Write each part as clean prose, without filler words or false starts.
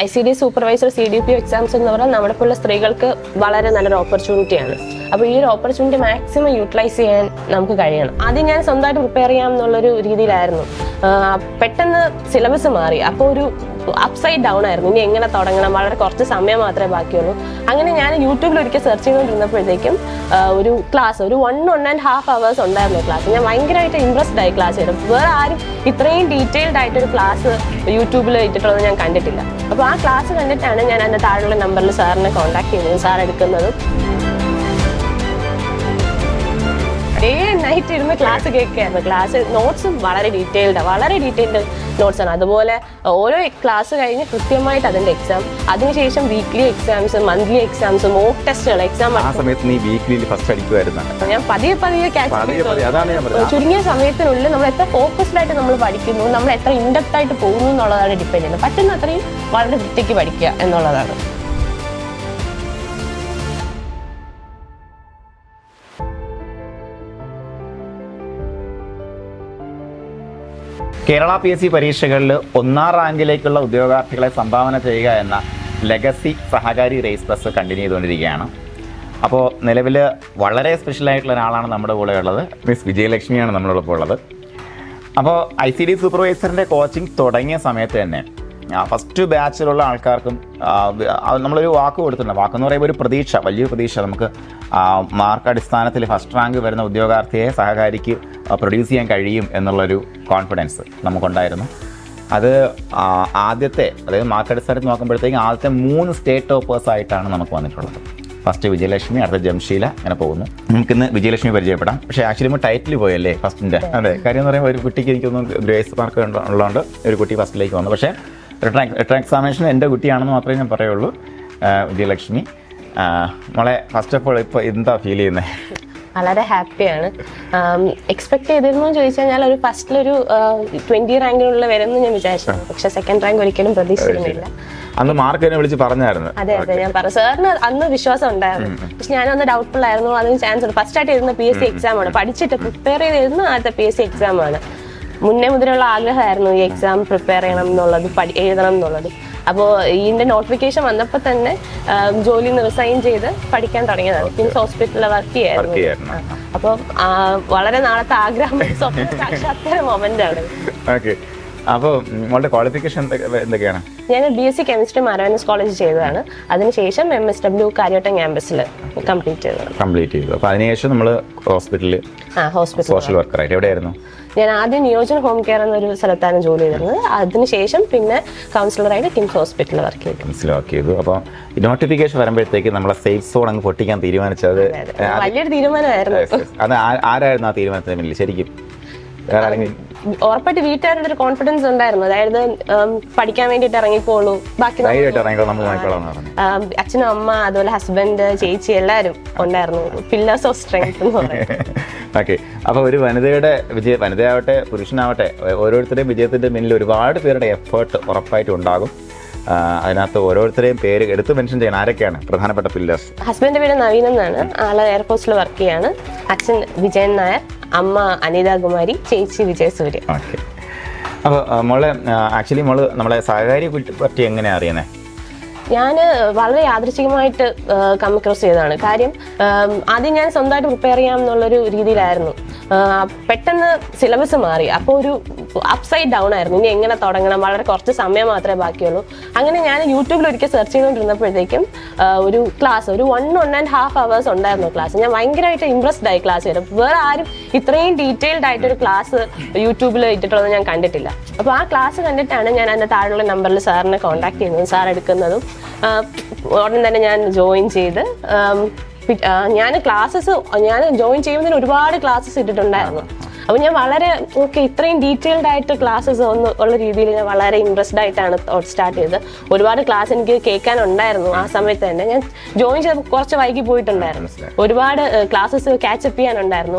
ICD supervisor CDP exams എന്ന് പറഞ്ഞാൽ നമ്മുടെ പോലുള്ള സ്ത്രീകൾക്ക് വളരെ നല്ലൊരു ഓപ്പർച്യൂണിറ്റിയാണ്. അപ്പോൾ ഈ ഒരു ഓപ്പർച്യൂണിറ്റി മാക്സിമം യൂട്ടിലൈസ് ചെയ്യാൻ നമുക്ക് കഴിയണം. ആദ്യം ഞാൻ സ്വന്തമായിട്ട് പ്രിപ്പയർ ചെയ്യാം എന്നുള്ളൊരു രീതിയിലായിരുന്നു. പെട്ടെന്ന് സിലബസ് മാറി, അപ്പോൾ ഒരു അപ്സൈഡ് ഡൗൺ ആയിരുന്നു. ഇനി എങ്ങനെ തുടങ്ങണം, വളരെ കുറച്ച് സമയം മാത്രമേ ബാക്കിയുള്ളൂ. അങ്ങനെ ഞാൻ യൂട്യൂബിൽ ഒരിക്കൽ സെർച്ച് ചെയ്തുകൊണ്ടിരുന്നപ്പോഴത്തേക്കും ഒരു ക്ലാസ്, ഒരു 1.5 hours ഉണ്ടായിരുന്നു ക്ലാസ്. ഞാൻ ഭയങ്കരമായിട്ട് ഇംപ്രസ്ഡ് ആയി ക്ലാസ് ചെയ്തു. വേറെ ആരും ഇത്രയും ഡീറ്റെയിൽഡ് ആയിട്ടൊരു ക്ലാസ് യൂട്യൂബിൽ ഇട്ടിട്ടുള്ളത് ഞാൻ കണ്ടിട്ടില്ല. അപ്പോൾ ആ ക്ലാസ് കണ്ടിട്ടാണ് ഞാൻ അതിൻ്റെ താഴെയുള്ള നമ്പറിൽ സാറിനെ കോൺടാക്ട് ചെയ്യുന്നത്, സാർ എടുക്കുന്നതും. ഡേ ആൻഡ് നൈറ്റ് ഇരുന്ന് ക്ലാസ് കേൾക്കുകയായിരുന്നു. ക്ലാസ് നോട്ട്സും വളരെ ഡീറ്റെയിൽഡ് നോട്ട്സാണ്. അതുപോലെ ഓരോ ക്ലാസ് കഴിഞ്ഞ് കൃത്യമായിട്ട് അതിന്റെ എക്സാം, അതിനുശേഷം weekly exams, monthly exams, mock ടെസ്റ്റുകൾ, എക്സാം. ആ സമയത്ത് നീ വീക്ക്ലി ഫസ്റ്റ് അടിക്കുമായിരുന്നു. ഞാൻ പതിയെ ചുരുങ്ങിയ സമയത്തിനുള്ളിൽ നമ്മൾ എത്ര ഫോക്കസ്ഡ് ആയിട്ട് നമ്മൾ പഠിക്കുന്നു, നമ്മൾ എത്ര ഇൻഡെപ്ത് ആയിട്ട് പോകുന്നു എന്നുള്ളതാണ് ഡിപ്പെൻഡ് ചെയ്യുന്നത്. പറ്റുന്ന അത്രയും വളരെ വൃത്തിക്ക് പഠിക്കുക എന്നുള്ളതാണ്. കേരള PSC പരീക്ഷകളിൽ 1ാം റാങ്കിലേക്കുള്ള ഉദ്യോഗാർത്ഥികളെ സംഭാവന ചെയ്യുക എന്ന ലെഗസി സഹകാരി റേസ് ബസ് കണ്ടിന്യൂ ചെയ്തുകൊണ്ടിരിക്കുകയാണ്. അപ്പോൾ നിലവിൽ വളരെ സ്പെഷ്യലായിട്ടുള്ള ഒരാളാണ് നമ്മുടെ കൂടെ ഉള്ളത്. മിസ് വിജയലക്ഷ്മിയാണ് നമ്മളോടൊപ്പം ഉള്ളത്. അപ്പോൾ ICD സൂപ്പർവൈസറിൻ്റെ കോച്ചിങ് തുടങ്ങിയ സമയത്ത് തന്നെ ഫസ്റ്റ് ബാച്ചിലുള്ള ആൾക്കാർക്കും നമ്മളൊരു വാക്ക് കൊടുത്തിട്ടുണ്ട്. വാക്കെന്ന് പറയുമ്പോൾ ഒരു പ്രതീക്ഷ, വലിയൊരു പ്രതീക്ഷ. നമുക്ക് മാർക്ക് അടിസ്ഥാനത്തിൽ ഫസ്റ്റ് റാങ്ക് വരുന്ന ഉദ്യോഗാർത്ഥിയെ സഹകാരിക്ക് പ്രൊഡ്യൂസ് ചെയ്യാൻ കഴിയും എന്നുള്ളൊരു കോൺഫിഡൻസ് നമുക്കുണ്ടായിരുന്നു. അത് ആദ്യത്തെ, അതായത് മാർക്ക് അടിസ്ഥാനത്തിൽ നോക്കുമ്പോഴത്തേക്കും ആദ്യത്തെ 3 സ്റ്റേറ്റ് ടോപ്പേഴ്സ് ആയിട്ടാണ് നമുക്ക് വന്നിട്ടുള്ളത്. ഫസ്റ്റ് വിജയലക്ഷ്മി, അടുത്ത ജംഷീല, അങ്ങനെ പോകുന്നു. നമുക്കിന്ന് വിജയലക്ഷ്മി പരിചയപ്പെടാം. പക്ഷേ ആക്ച്വലി നമ്മൾ ടൈറ്റിൽ പോയല്ലേ ഫസ്റ്റിൻ്റെ. അതെ, കാര്യം എന്ന് പറയുമ്പോൾ ഒരു കുട്ടിക്ക് എനിക്കൊന്നും ഗ്രേസ് മാർക്ക് ഉള്ളതുകൊണ്ട് ഒരു കുട്ടി ഫസ്റ്റിലേക്ക് വന്നു. പക്ഷേ റിട്ടേൺ എക്സാമിനേഷൻ എൻ്റെ കുട്ടിയാണെന്ന് മാത്രമേ ഞാൻ പറയുള്ളൂ. വിജയലക്ഷ്മി മോളെ, ഫസ്റ്റ് ഓഫ് ഓൾ ഇപ്പോൾ എന്താ ഫീൽ ചെയ്യുന്നത്? വളരെ ഹാപ്പിയാണ്. എക്സ്പെക്ട് ചെയ്തിരുന്നു ചോദിച്ചു കഴിഞ്ഞാൽ ഒരു ഫസ്റ്റിലൊരു 20 റാങ്കിനുള്ള വരുമെന്ന് ഞാൻ വിചാരിച്ചു. പക്ഷെ സെക്കൻഡ് റാങ്ക് ഒരിക്കലും പ്രതീക്ഷിക്കുന്നില്ല. അന്ന് മാർക്ക് എന്നെ വിളിച്ച് പറഞ്ഞായിരുന്നു. അതെ, ഞാൻ പറഞ്ഞു. സാറിന് അന്ന് വിശ്വാസം ഉണ്ടായിരുന്നു. പക്ഷെ ഞാനൊന്ന് ഡൗട്ട്ഫുൾ ആയിരുന്നു. അതിന് ചാൻസ് ഉണ്ട്. ഫസ്റ്റ് ആയിട്ട് എഴുതുന്ന PSC എക്സാം ആണ്. പഠിച്ചിട്ട് പ്രിപ്പയർ ചെയ്തിരുന്ന ആദ്യത്തെ PSC എക്സാം ആണ്. മുന്നേ മുതലുള്ള ആഗ്രഹമായിരുന്നു ഈ എക്സാം പ്രിപ്പയർ ചെയ്യണം എന്നുള്ളത്, എഴുതണം എന്നുള്ളത്. അപ്പോൾ ഇതിന്റെ നോട്ടിഫിക്കേഷൻ വന്നപ്പോൾ തന്നെ ജോലിയിൽ നിന്ന് റിസൈൻ ചെയ്ത് പഠിക്കാൻ തുടങ്ങിയതാണ്. കിംസ് ഹോസ്പിറ്റലിൽ വർക്ക് ചെയ്യായിരുന്നു. അപ്പോൾ വളരെ നാളത്തെ ആഗ്രഹം സാക്ഷാത്കാര മൊമെന്റ് ആണ്. അപ്പോൾ മോളുടെ ക്വാളിഫിക്കേഷൻ എന്തൊക്കെയാണ്? ഞാൻ BSc കെമിസ്ട്രി മാരാവനസ് കോളേജ് ചെയ്തതാണ്. അതിനുശേഷം MSW കാര്യവട്ടം ക്യാമ്പസിൽ കംപ്ലീറ്റ് ചെയ്തു. അപ്പോൾ അതിനുശേഷം നമ്മൾ ഹോസ്പിറ്റൽ സോഷ്യൽ വർക്കറായിട്ട് എവിടെയായിരുന്നു? ഞാൻ ആദ്യം നിയോജന ഹോം കെയർ എന്നൊരു സ്ഥലത്താണ് ജോലി ചെയ്തിരുന്നത്. അതിനുശേഷം പിന്നെ കൗൺസിലറായിട്ട് കിംസ് ഹോസ്പിറ്റലിൽ വർക്ക് ചെയ്തു. അപ്പോൾ നോട്ടിഫിക്കേഷൻ വരുമ്പോഴത്തേക്ക് നമ്മളെ സേഫ് സോൺ അങ്ങ് പൊട്ടിക്കാൻ തീരുമാനിച്ചത് വലിയൊരു തീരുമാനമായിരുന്നു. അത് ആരായിരുന്നു ആ തീരുമാനത്തിന് പിന്നിൽ ശരിക്കും? ഉറപ്പായിട്ട് വീട്ടുകാരുടെ ഒരു കോൺഫിഡൻസ് ഉണ്ടായിരുന്നു. അതായത് പഠിക്കാൻ വേണ്ടിയിട്ട് ഇറങ്ങിക്കോളൂ, ബാക്കി അച്ഛനും അമ്മ, അതുപോലെ ഹസ്ബൻഡ്, ചേച്ചി എല്ലാവരും ഉണ്ടായിരുന്നു. പില്ലേഴ്സ് ഓഫ് സ്ട്രെങ്ത് എന്ന് പറയുന്നത്. ഓക്കെ, അപ്പോൾ ഒരു വനിതയാവട്ടെ പുരുഷനാവട്ടെ, ഓരോരുത്തരുടെയും വിജയത്തിൻ്റെ പിന്നിൽ ഒരുപാട് പേരുടെ എഫേർട്ട് ഉറപ്പായിട്ടും ഉണ്ടാകും. അതിനകത്ത് ഓരോരുത്തരെയും പേര് എടുത്ത് മെൻഷൻ ചെയ്യണം. ആരൊക്കെയാണ് പ്രധാനപ്പെട്ട പില്ലേഴ്സ്? ഹസ്ബൻഡിന്റെ പേര് നവീൻ എന്നാണ്. ആള് എയർഫോഴ്സിൽ വർക്ക് ചെയ്യാണ്. അച്ഛൻ വിജയൻ നായർ, അമ്മ അനിതാകുമാരി, ചേച്ചി വിജയസൂര്യ. ഓക്കെ, അപ്പോൾ മോളെ ആക്ച്വലി മോള് നമ്മളെ സഹകാരിയെ പറ്റി എങ്ങനെയാണ് അറിയുന്നത്? ഞാൻ വളരെ യാദൃച്ഛികമായിട്ട് കം അക്രോസ് ചെയ്തതാണ്. കാര്യം ആദ്യം ഞാൻ സ്വന്തമായിട്ട് പ്രിപ്പയർ ചെയ്യാം എന്നുള്ളൊരു രീതിയിലായിരുന്നു. പെട്ടെന്ന് സിലബസ് മാറി, അപ്പോൾ ഒരു അപ്സൈഡ് ഡൗൺ ആയിരുന്നു. ഇനി എങ്ങനെ തുടങ്ങണം, വളരെ കുറച്ച് സമയം മാത്രമേ ബാക്കിയുള്ളൂ. അങ്ങനെ ഞാൻ യൂട്യൂബിൽ ഒരിക്കൽ സെർച്ച് ചെയ്തുകൊണ്ടിരുന്നപ്പോഴത്തേക്കും ഒരു ക്ലാസ്, ഒരു 1.5 hours ഉണ്ടായിരുന്നു ക്ലാസ്. ഞാൻ ഭയങ്കരമായിട്ട് ഇംപ്രസ്ഡ് ആയി ക്ലാസ് ചെയ്തു. വേറെ ആരും ഇത്രയും ഡീറ്റെയിൽഡ് ആയിട്ടൊരു ക്ലാസ് യൂട്യൂബിൽ ഇട്ടിട്ടുള്ളത് ഞാൻ കണ്ടിട്ടില്ല. അപ്പോൾ ആ ക്ലാസ് കണ്ടിട്ടാണ് ഞാൻ അതിൻ്റെ താഴെയുള്ള നമ്പറിൽ സാറിനെ കോൺടാക്ട് ചെയ്യുന്നതും, സാർ എടുക്കുന്നതും. ഉടൻ തന്നെ ഞാൻ ജോയിൻ ചെയ്ത് ഞാൻ ജോയിൻ ചെയ്യുന്നതിന് ഒരുപാട് ക്ലാസ്സസ് ഇട്ടിട്ടുണ്ടായിരുന്നു. അപ്പോൾ ഞാൻ വളരെ ഇത്രയും ഡീറ്റെയിൽഡ് ആയിട്ട് ക്ലാസ്സസ് ഉള്ള രീതിയിൽ ഞാൻ വളരെ ഇൻട്രസ്റ്റഡ് ആയിട്ടാണ് സ്റ്റാർട്ട് ചെയ്തത്. ഒരുപാട് ക്ലാസ് എനിക്ക് കേൾക്കാനുണ്ടായിരുന്നു. ആ സമയത്ത് തന്നെ ഞാൻ ജോയിൻ ചെയ്ത് കുറച്ച് വൈകി പോയിട്ടുണ്ടായിരുന്നു. ഒരുപാട് ക്ലാസ്സസ് ക്യാച്ചപ്പ് ചെയ്യാനുണ്ടായിരുന്നു.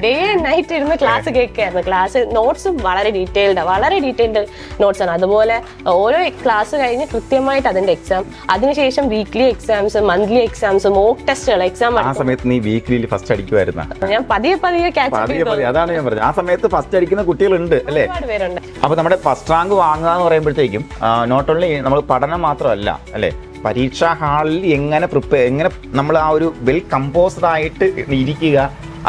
ഡേ ആൻഡ് നൈറ്റ് ഇരുന്ന് ക്ലാസ് കേൾക്കുകയായിരുന്നു. ക്ലാസ് നോട്ട്സും വളരെ ഡീറ്റെയിൽഡ് നോട്ട്സ് ആണ്. അതുപോലെ ഓരോ ക്ലാസ് കഴിഞ്ഞ് കൃത്യമായിട്ട് അതിന്റെ എക്സാം, അതിനുശേഷം weekly exams, monthly exams, mock ടെസ്റ്റുകൾ, എക്സാം. ആ സമയത്ത് നീ വീക്ക്ലി ഫസ്റ്റ് അടിക്കുമായിരുന്നു. ഞാൻ പതിയെ പതിയെ ക്യാച്ച് അതാണ് ഞാൻ പറഞ്ഞത്. ആ സമയത്ത് ഫസ്റ്റ് അടിക്കുന്ന കുട്ടികളുണ്ട് അല്ലേ? ഒരുപാട് പേരുണ്ട്. അപ്പൊ നമ്മുടെ ഫസ്റ്റ് റാങ്ക് വാങ്ങുക എന്ന് പറയുമ്പോഴത്തേക്കും നോട്ട് ഓൺലി നമ്മൾ പഠനം മാത്രമല്ല അല്ലേ, പരീക്ഷാ ഹാളിൽ എങ്ങനെ നമ്മൾ ആ ഒരു വെൽ കമ്പോസ്ഡ് ആയിട്ട് ഇരിക്കുക,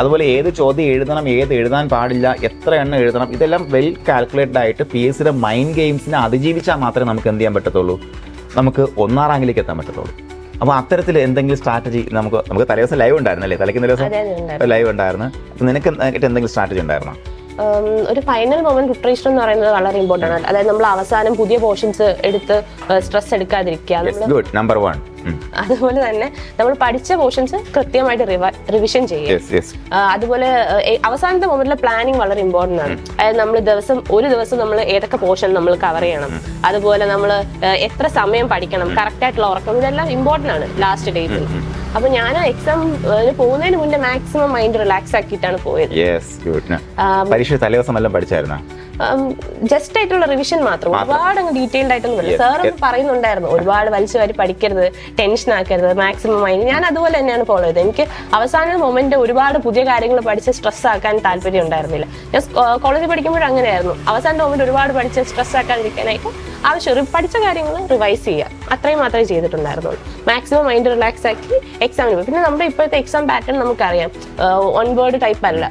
അതുപോലെ ഏത് ചോദ്യം എഴുതണം, ഏത് എഴുതാൻ പാടില്ല, എത്ര എണ്ണം എഴുതണം, ഇതെല്ലാം വെൽ കാൽക്കുലേറ്റഡ് ആയിട്ട് PSCയുടെ മൈൻഡ് ഗെയിംസിനെ അതിജീവിച്ചാൽ മാത്രമേ നമുക്ക് എന്ത് ചെയ്യാൻ പറ്റത്തുള്ളൂ, നമുക്ക് 1ാം റാങ്കിലേക്ക് എത്താൻ പറ്റത്തുള്ളൂ. അപ്പോൾ അത്തരത്തിൽ എന്തെങ്കിലും സ്ട്രാറ്റജി നമുക്ക് തലേദിവസം ലൈവ് ഉണ്ടായിരുന്നല്ലേ? തലേക്കുന്ന ദിവസം ലൈവ് ഉണ്ടായിരുന്നു. അപ്പോൾ നിനക്ക് എന്തെങ്കിലും സ്ട്രാറ്റജി ഉണ്ടായിരുന്നോ? ഒരു ഫൈനൽ മൊമെന്റ് പ്രിപ്പറേഷൻ എന്ന് പറയുന്നത് വളരെ ഇമ്പോർട്ടൻ്റ് ആണ്. അതായത് നമ്മൾ അവസാനം പുതിയ പോർഷൻസ് എടുത്ത് സ്ട്രെസ് എടുക്കാതിരിക്കുക. നമ്പർ 1. അതുപോലെ തന്നെ നമ്മൾ പഠിച്ച പോർഷൻസ് കൃത്യമായിട്ട് റിവിഷൻ ചെയ്യുക. അതുപോലെ അവസാനത്തെ മൊമെന്റിലെ പ്ലാനിങ് വളരെ ഇമ്പോർട്ടൻ്റ് ആണ്. അതായത് നമ്മൾ ഒരു ദിവസം നമ്മൾ ഏതൊക്കെ പോർഷൻ നമ്മൾ കവർ ചെയ്യണം, അതുപോലെ നമ്മൾ എത്ര സമയം പഠിക്കണം, കറക്റ്റ് ആയിട്ടുള്ള ഉറക്കം, ഇതെല്ലാം ഇമ്പോർട്ടൻ്റ് ആണ് ലാസ്റ്റ് ഡേറ്റിൽ. അപ്പൊ ഞാൻ എക്സാം പോകുന്നതിന് മുന്നേ മാക്സിമം മൈൻഡ് റിലാക്സ് ആക്കിയിട്ടാണ് പോയത്. പരീക്ഷ തലേദിവസം എല്ലാം പഠിച്ചായിരുന്നോ? ജസ്റ്റ് ആയിട്ടുള്ള റിവിഷൻ മാത്രം, ഒരുപാട് അങ്ങ് ഡീറ്റെയിൽഡ് ആയിട്ടൊന്നും ഇല്ല. സാർ പറയുന്നുണ്ടായിരുന്നു ഒരുപാട് വലിച്ചു വാരി പഠിക്കരുത്, ടെൻഷൻ ആക്കരുത്, മാക്സിമം മൈൻഡ്. ഞാൻ അതുപോലെ തന്നെയാണ് ഫോളോ ചെയ്തത്. എനിക്ക് അവസാന മൊമെന്റ് ഒരുപാട് പുതിയ കാര്യങ്ങൾ പഠിച്ച് സ്ട്രെസ് ആക്കാൻ താല്പര്യം ഉണ്ടായിരുന്നില്ല. ഞാൻ കോളേജിൽ പഠിക്കുമ്പോഴും അങ്ങനെയായിരുന്നു. അവസാന മൊമെന്റ് ഒരുപാട് പഠിച്ച് സ്ട്രെസ് ആക്കാതിരിക്കാനായിട്ട് ആവശ്യം പഠിച്ച കാര്യങ്ങൾ റിവൈസ് ചെയ്യുക, അത്രയും മാത്രമേ ചെയ്തിട്ടുണ്ടായിരുന്നുള്ളൂ. മാക്സിമം മൈൻഡ് റിലാക്സ് ആക്കി എക്സാമിന് പോയി. പിന്നെ നമ്മുടെ ഇപ്പോഴത്തെ എക്സാം പാറ്റേൺ നമുക്കറിയാം, 1 വേർഡ് ടൈപ്പ് അല്ല,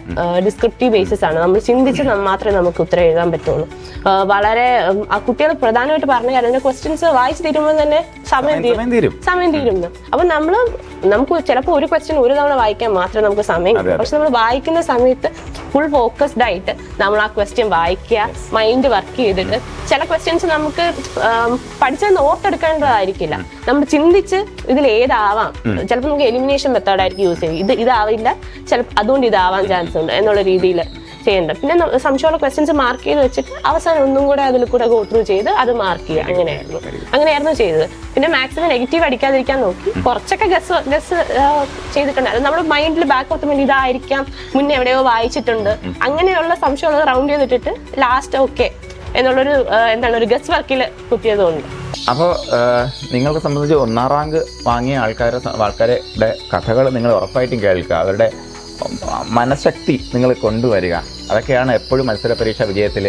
ഡിസ്ക്രിപ്റ്റീവ് ബേസിസ് ആണ്. നമ്മൾ ചിന്തിച്ച് മാത്രമേ നമുക്ക് ഉത്തരം എഴുതാൻ പറ്റുള്ളൂ. വളരെ കുട്ടികൾ പ്രധാനമായിട്ട് പറഞ്ഞ അതിന്റെ ക്വസ്റ്റ്യൻസ് വായിച്ച് തീരുമ്പോൾ തന്നെ സമയം തീരുന്നു. അപ്പൊ നമുക്ക് ചിലപ്പോൾ ഒരു ക്വസ്റ്റ്യൻ ഒരു തവണ വായിക്കാൻ മാത്രമേ നമുക്ക് സമയം കിട്ടൂ. പക്ഷെ നമ്മൾ വായിക്കുന്ന സമയത്ത് ഫുൾ ഫോക്കസ്ഡ് ആയിട്ട് നമ്മൾ ആ ക്വസ്റ്റ്യൻ വായിക്കുക, മൈൻഡ് വർക്ക് ചെയ്തിട്ട്. ചില ക്വസ്റ്റ്യൻസ് നമുക്ക് പഠിച്ചത് ഓർത്തെടുക്കേണ്ടതായിരിക്കില്ല, നമ്മൾ ചിന്തിച്ച് ഇതിൽ ഏതാവാം. ചിലപ്പോൾ നമുക്ക് എലിമിനേഷൻ മെത്തേഡായിരിക്കും യൂസ് ചെയ്യും, ഇതാവില്ല ചിലപ്പോൾ അതുകൊണ്ട് ഇതാവാൻ ചാൻസ് ഉണ്ട് എന്നുള്ള രീതിയിൽ ചെയ്യേണ്ടത്. പിന്നെ സംശയമുള്ള ക്വസ്റ്റ്യൻസ് മാർക്ക് ചെയ്ത് വെച്ചിട്ട് അവസാനം ഒന്നും കൂടെ അതിൽ കൂടെ ഗോ ത്രൂ ചെയ്ത് അത് മാർക്ക് ചെയ്യുക. അങ്ങനെയായിരുന്നു ചെയ്തത്. പിന്നെ മാക്സിമം നെഗറ്റീവ് അടിക്കാതിരിക്കാൻ നോക്കി. കുറച്ചൊക്കെ ഗസ് ചെയ്തിട്ടുണ്ട്. അത് നമ്മുടെ മൈൻഡിൽ ബാക്ക് ഓഫ് മൈൻഡ് ഇതായിരിക്കാം, മുന്നേ എവിടെയോ വായിച്ചിട്ടുണ്ട്, അങ്ങനെയുള്ള സംശയമുള്ളത് റൗണ്ട് ചെയ്തിട്ടിട്ട് ലാസ്റ്റ് ഓക്കെ എന്നുള്ളൊരു ഒരു ഗസ് വർക്കിൽ കുത്തിയതുകൊണ്ട്. അപ്പോൾ നിങ്ങൾക്ക് സംബന്ധിച്ച് 1ാം റാങ്ക് വാങ്ങിയ ആൾക്കാരുടെ കഥകൾ നിങ്ങൾ ഉറപ്പായിട്ടും കേൾക്കുക, അവരുടെ മനഃശക്തി നിങ്ങൾ കൊണ്ടുവരിക. അതൊക്കെയാണ് എപ്പോഴും മത്സര പരീക്ഷാ വിജയത്തിൽ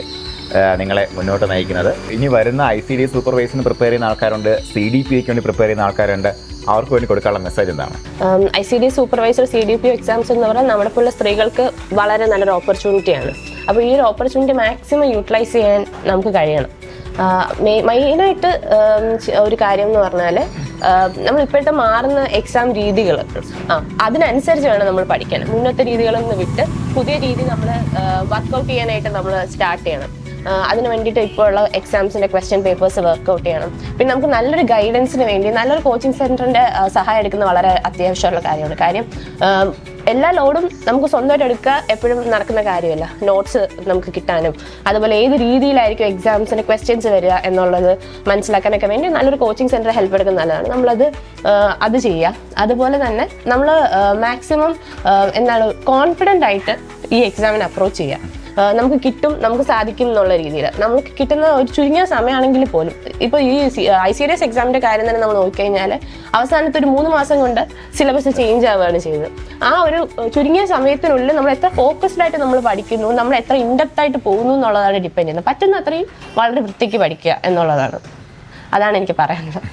നിങ്ങളെ മുന്നോട്ട് നയിക്കുന്നത്. ഇനി വരുന്ന ICD സൂപ്പർവൈസറിന് പ്രിപ്പയർ ചെയ്യുന്ന ആൾക്കാരുണ്ട്, CDPക്ക് വേണ്ടി പ്രിപ്പയർ ചെയ്യുന്ന ആൾക്കാരുണ്ട്, അവർക്ക് വേണ്ടി കൊടുക്കാനുള്ള മെസ്സേജ് എന്താണ്? ICD സൂപ്പർവൈസർ, CDP എക്സാംസ് എന്ന് പറഞ്ഞാൽ നമ്മുടെ പോലുള്ള സ്ത്രീകൾക്ക് വളരെ നല്ലൊരു ഓപ്പർച്യൂണിറ്റിയാണ്. അപ്പോൾ ഈ ഒരു ഓപ്പർച്യൂണിറ്റി മാക്സിമം യൂട്ടിലൈസ് ചെയ്യാൻ നമുക്ക് കഴിയണം. മെയിനായിട്ട് ഒരു കാര്യം എന്ന് പറഞ്ഞാൽ നമ്മൾ ഇപ്പോഴത്തെ മാറുന്ന എക്സാം രീതികൾ അതിനനുസരിച്ച് വേണം നമ്മൾ പഠിക്കാൻ. മുന്നത്തെ രീതികളൊന്ന് വിട്ട് പുതിയ രീതി നമ്മൾ വർക്ക്ഔട്ട് ചെയ്യാനായിട്ട് നമ്മൾ സ്റ്റാർട്ട് ചെയ്യണം. അതിന് വേണ്ടിയിട്ട് ഇപ്പോൾ ഉള്ള എക്സാംസിന്റെ ക്വസ്റ്റ്യൻ പേപ്പേഴ്സ് വർക്ക്ഔട്ട് ചെയ്യണം. പിന്നെ നമുക്ക് നല്ലൊരു ഗൈഡൻസിന് വേണ്ടി നല്ലൊരു കോച്ചിങ് സെന്ററിന്റെ സഹായം എടുക്കുന്ന വളരെ അത്യാവശ്യമുള്ള കാര്യമാണ്. കാര്യം എല്ലാ ലോഡും നമുക്ക് സ്വന്തമായിട്ട് എടുക്കുക എപ്പോഴും നടക്കുന്ന കാര്യമല്ല. നോട്ട്സ് നമുക്ക് കിട്ടാനും അതുപോലെ ഏത് രീതിയിലായിരിക്കും എക്സാംസിന്റെ ക്വസ്റ്റ്യൻസ് വരിക എന്നുള്ളത് മനസ്സിലാക്കാനൊക്കെ വേണ്ടി നല്ലൊരു കോച്ചിങ് സെന്റർ ഹെൽപ്പ് എടുക്കുന്ന നല്ലതാണ്. അത് ചെയ്യുക. അതുപോലെ തന്നെ നമ്മൾ മാക്സിമം കോൺഫിഡൻ്റ് ആയിട്ട് ഈ എക്സാമിന് അപ്രോച്ച് ചെയ്യുക. നമുക്ക് കിട്ടും, നമുക്ക് സാധിക്കും എന്നുള്ള രീതിയിൽ നമുക്ക് കിട്ടുന്ന ഒരു ചുരുങ്ങിയ സമയമാണെങ്കിൽ പോലും. ഇപ്പോൾ ഈ ICDS എക്സാമിന്റെ കാര്യം തന്നെ നമ്മൾ നോക്കിക്കഴിഞ്ഞാൽ അവസാനത്തെ ഒരു 3 മാസം കൊണ്ട് സിലബസ് ചേഞ്ച് ആവുകയാണ് ചെയ്തത്. ആ ഒരു ചുരുങ്ങിയ സമയത്തിനുള്ളിൽ നമ്മൾ എത്ര ഫോക്കസ്ഡ് ആയിട്ട് നമ്മൾ പഠിക്കുന്നു, നമ്മൾ എത്ര ഇൻഡെപ്ത് ആയിട്ട് പോകുന്നു എന്നുള്ളതാണ് ഡിപ്പെൻഡ് ചെയ്യുന്നത്. പറ്റുന്ന അത്രയും വളരെ വൃത്തിക്ക് പഠിക്കുക എന്നുള്ളതാണ്. അതാണ് എനിക്ക് പറയാനുള്ളത്.